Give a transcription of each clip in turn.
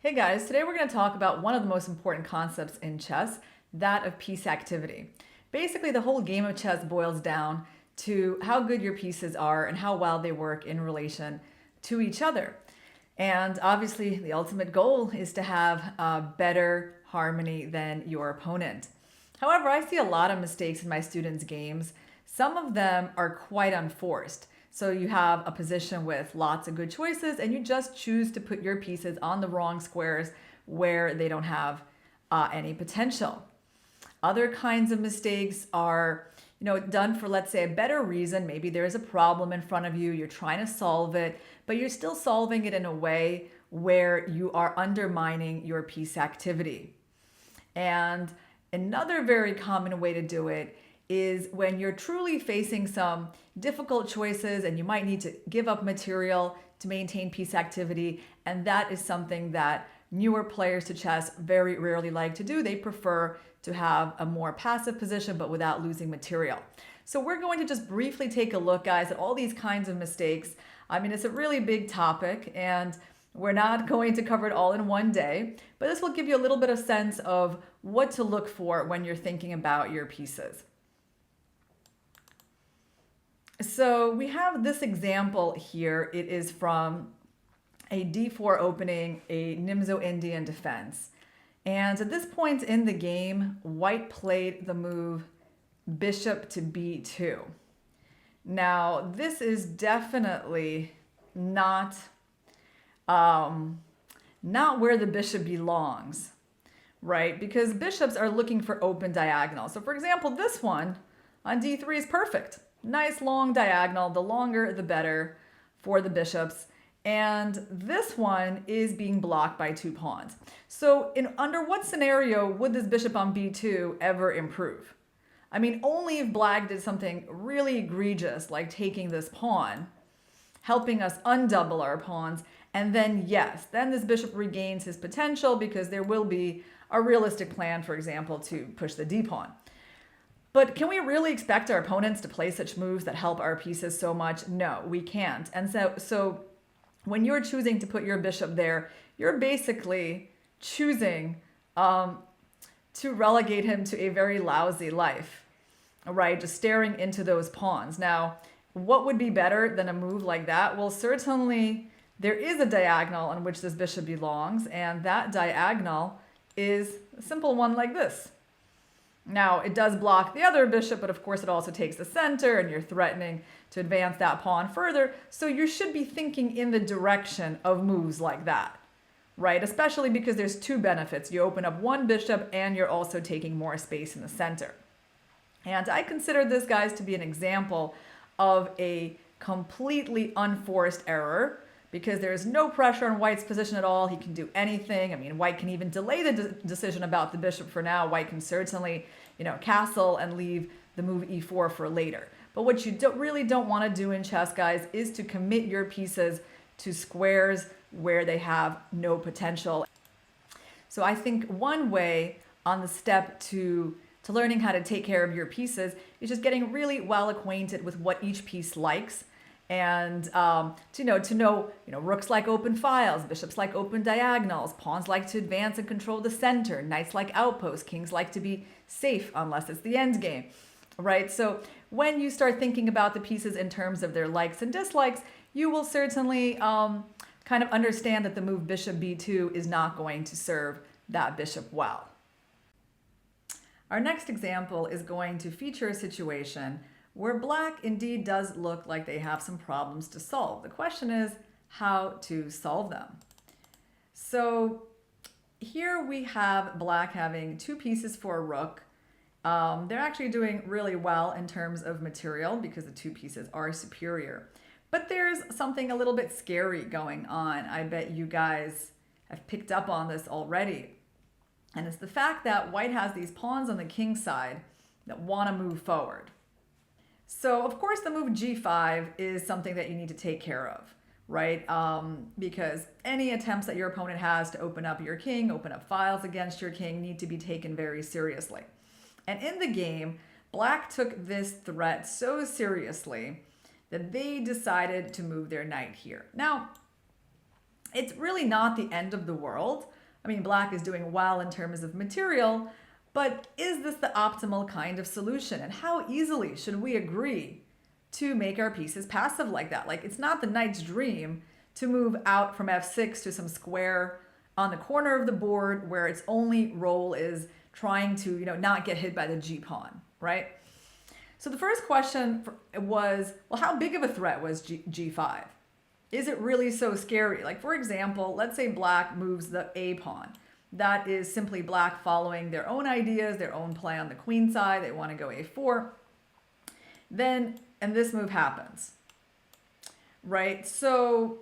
Hey guys, today we're going to talk about one of the most important concepts in chess, that of piece activity. Basically, the whole game of chess boils down to how good your pieces are and how well they work in relation to each other. And obviously, the ultimate goal is to have a better harmony than your opponent. However, I see a lot of mistakes in my students' games. Some of them are quite unforced. So you have a position with lots of good choices and you just choose to put your pieces on the wrong squares where they don't have any potential. Other kinds of mistakes are, done for, let's say, a better reason. Maybe there's a problem in front of you, you're trying to solve it, but you're still solving it in a way where you are undermining your piece activity. And another very common way to do it is when you're truly facing some difficult choices and you might need to give up material to maintain piece activity. And that is something that newer players to chess very rarely like to do. They prefer to have a more passive position but without losing material. So we're going to just briefly take a look, guys, at all these kinds of mistakes. I mean, it's a really big topic and we're not going to cover it all in one day, but this will give you a little bit of sense of what to look for when you're thinking about your pieces. So we have this example here. It is from a d4 opening, a Nimzo Indian defense. And at this point in the game, white played the move bishop to b2. Now, this is definitely not where the bishop belongs, right? Because bishops are looking for open diagonals. So for example, this one on d3 is perfect. Nice long diagonal, the longer the better for the bishops. And this one is being blocked by two pawns. So under what scenario would this bishop on b2 ever improve? I mean, only if black did something really egregious, like taking this pawn, helping us undouble our pawns, and then yes, then this bishop regains his potential because there will be a realistic plan, for example, to push the d-pawn. But can we really expect our opponents to play such moves that help our pieces so much? No, we can't. And so when you're choosing to put your bishop there, you're basically choosing to relegate him to a very lousy life, right? Just staring into those pawns. Now, what would be better than a move like that? Well, certainly there is a diagonal on which this bishop belongs, and that diagonal is a simple one like this. Now, it does block the other bishop, but of course it also takes the center, and you're threatening to advance that pawn further. So you should be thinking in the direction of moves like that, right? Especially because there's two benefits. You open up one bishop, and you're also taking more space in the center. And I consider this, guys, to be an example of a completely unforced error because there's no pressure on white's position at all. He can do anything. I mean, white can even delay the decision about the bishop for now. White can certainly, castle and leave the move e4 for later. But what you really don't want to do in chess, guys, is to commit your pieces to squares where they have no potential. So I think one way on the step to learning how to take care of your pieces is just getting really well acquainted with what each piece likes. And to know, rooks like open files, bishops like open diagonals, pawns like to advance and control the center, knights like outposts, kings like to be safe unless it's the end game, right? So when you start thinking about the pieces in terms of their likes and dislikes, you will certainly kind of understand that the move bishop b2 is not going to serve that bishop well. Our next example is going to feature a situation where black indeed does look like they have some problems to solve. The question is how to solve them. So here we have black having two pieces for a rook. They're actually doing really well in terms of material because the two pieces are superior. But there's something a little bit scary going on. I bet you guys have picked up on this already. And it's the fact that white has these pawns on the king side that want to move forward. So, of course, the move g5 is something that you need to take care of, right? Because any attempts that your opponent has to open up your king, open up files against your king, need to be taken very seriously. And in the game, black took this threat so seriously that they decided to move their knight here. Now, It's really not the end of the world. I mean, black is doing well in terms of material, but is this the optimal kind of solution? And how easily should we agree to make our pieces passive like that? Like, it's not the knight's dream to move out from f6 to some square on the corner of the board where its only role is trying to, not get hit by the g pawn, right? So the first question was, well, how big of a threat was g5? Is it really so scary? Like, for example, let's say black moves the a pawn. That is simply black following their own ideas, their own play on the queen side. They want to go a4. Then, and this move happens, right? So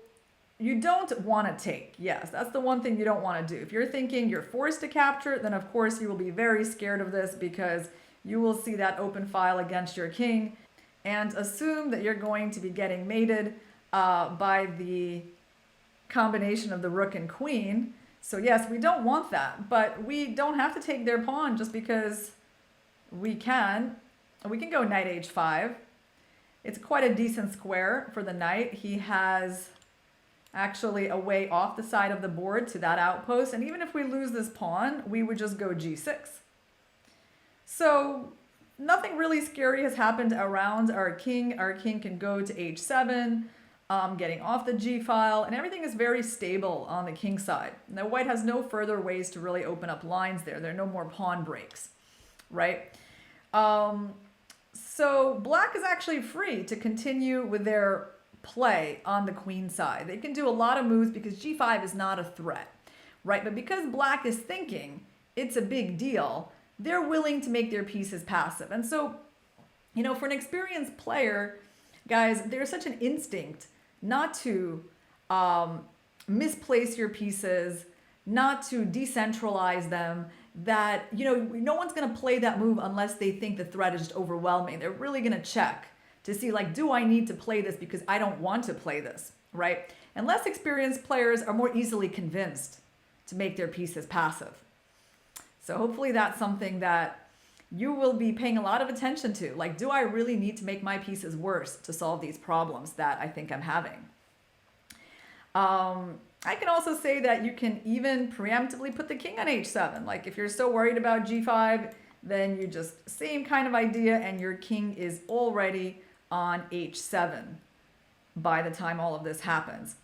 you don't want to take. Yes, that's the one thing you don't want to do. If you're thinking you're forced to capture, then of course you will be very scared of this because you will see that open file against your king and assume that you're going to be getting mated by the combination of the rook and queen. So yes, we don't want that, but we don't have to take their pawn just because we can. We can go knight h5. It's quite a decent square for the knight. He has actually a way off the side of the board to that outpost, and even if we lose this pawn, we would just go g6. So nothing really scary has happened around our king. Our king can go to h7, getting off the g file, and everything is very stable on the king side. Now white has no further ways to really open up lines there. There are no more pawn breaks, right? So black is actually free to continue with their play on the queen side. They can do a lot of moves because g5 is not a threat, right? But because black is thinking it's a big deal, they're willing to make their pieces passive. And so, for an experienced player, guys, there's such an instinct not to misplace your pieces, not to decentralize them, that, no one's going to play that move unless they think the threat is just overwhelming. They're really going to check to see, like, do I need to play this because I don't want to play this, right? And less experienced players are more easily convinced to make their pieces passive. So hopefully that's something that you will be paying a lot of attention to. Like, do I really need to make my pieces worse to solve these problems that I think I'm having? I can also say that you can even preemptively put the king on h7. Like, if you're so worried about g5, then you just, same kind of idea, and your king is already on h7 by the time all of this happens.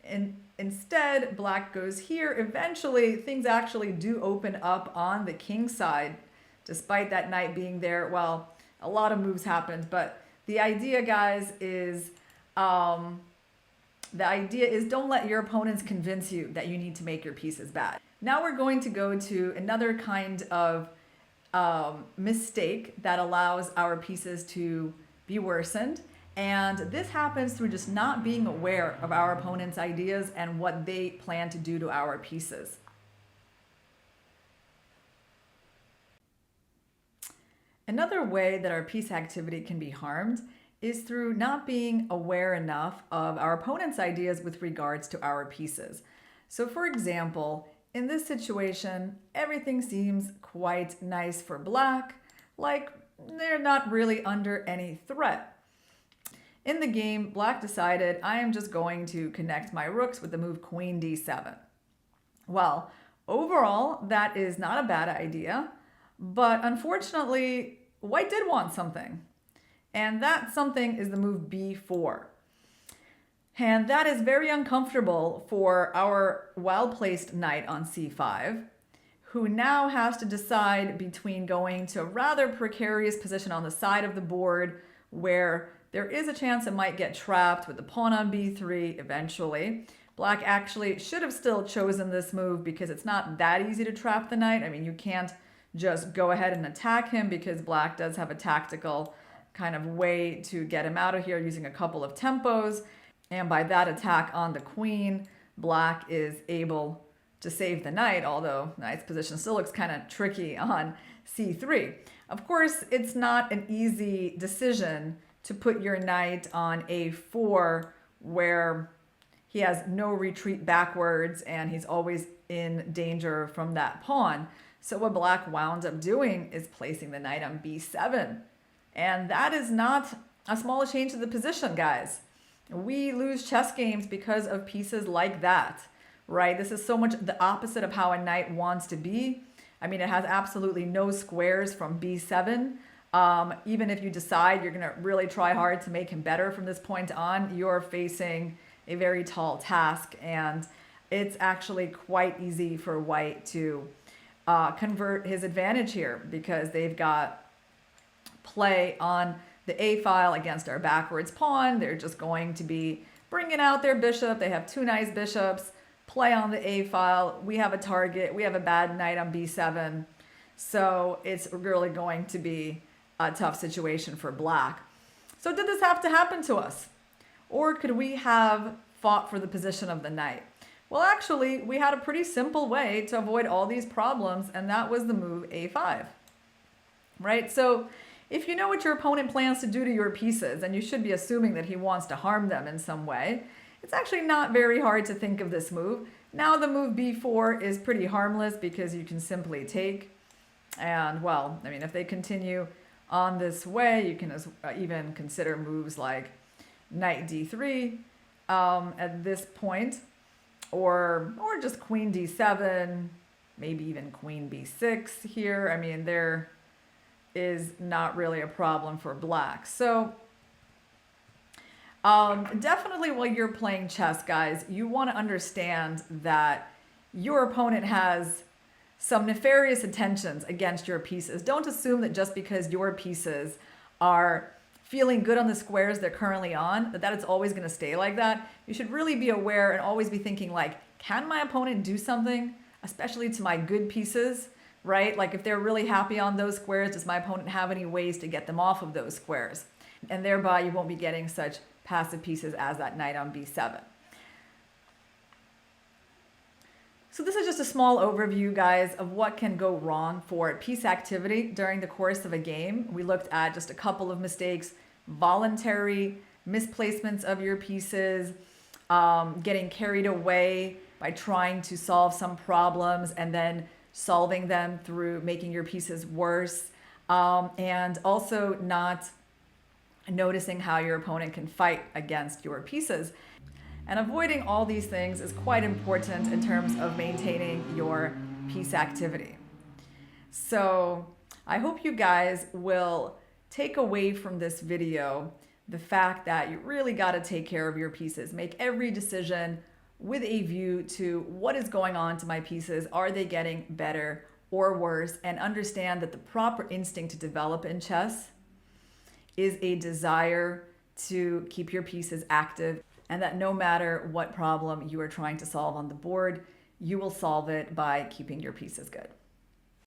And instead, black goes here. Eventually, things actually do open up on the king side, despite that knight being there. Well, a lot of moves happened, but the idea, guys, is don't let your opponents convince you that you need to make your pieces bad. Now we're going to go to another kind of mistake that allows our pieces to be worsened. And this happens through just not being aware of our opponent's ideas and what they plan to do to our pieces. Another way that our piece activity can be harmed is through not being aware enough of our opponent's ideas with regards to our pieces. So for example, in this situation, everything seems quite nice for black, like they're not really under any threat. In the game, black decided, I am just going to connect my rooks with the move queen d7. Well, overall, that is not a bad idea, but unfortunately, white did want something. And that something is the move b4. And that is very uncomfortable for our well-placed knight on c5, who now has to decide between going to a rather precarious position on the side of the board where there is a chance it might get trapped with the pawn on b3 eventually. Black actually should have still chosen this move because it's not that easy to trap the knight. I mean, you can't just go ahead and attack him because black does have a tactical kind of way to get him out of here using a couple of tempos. And by that attack on the queen, black is able to save the knight, although knight's position still looks kind of tricky on c3. Of course, it's not an easy decision to put your knight on a4 where he has no retreat backwards and he's always in danger from that pawn. So what black wound up doing is placing the knight on b7. And that is not a small change to the position, guys. We lose chess games because of pieces like that, right? This is so much the opposite of how a knight wants to be. I mean, it has absolutely no squares from b7. Even if you decide you're going to really try hard to make him better from this point on, you're facing a very tall task, and it's actually quite easy for white to convert his advantage here because they've got play on the A file against our backwards pawn. They're just going to be bringing out their bishop. They have two nice bishops. Play on the A file. We have a target. We have a bad knight on B7. So it's really going to be a tough situation for black. So did this have to happen to us? Or could we have fought for the position of the knight? Well, actually, we had a pretty simple way to avoid all these problems, and that was the move A5, right? So if you know what your opponent plans to do to your pieces, and you should be assuming that he wants to harm them in some way, it's actually not very hard to think of this move. Now the move b4 is pretty harmless because you can simply take. And well, I mean, if they continue on this way, you can even consider moves like knight d3 at this point, or just queen d7, maybe even queen b6 here. I mean, there is not really a problem for black. So definitely while you're playing chess, guys, you want to understand that your opponent has some nefarious intentions against your pieces. Don't assume that just because your pieces are feeling good on the squares they're currently on, that it's always going to stay like that. You should really be aware and always be thinking like, can my opponent do something, especially to my good pieces, right? Like if they're really happy on those squares, does my opponent have any ways to get them off of those squares? And thereby you won't be getting such passive pieces as that knight on b7. So this is just a small overview, guys, of what can go wrong for piece activity during the course of a game. We looked at just a couple of mistakes, voluntary misplacements of your pieces, getting carried away by trying to solve some problems and then solving them through making your pieces worse, and also not noticing how your opponent can fight against your pieces. And avoiding all these things is quite important in terms of maintaining your piece activity. So I hope you guys will take away from this video the fact that you really got to take care of your pieces. Make every decision with a view to what is going on to my pieces. Are they getting better or worse? And understand that the proper instinct to develop in chess is a desire to keep your pieces active, and that no matter what problem you are trying to solve on the board, you will solve it by keeping your pieces good.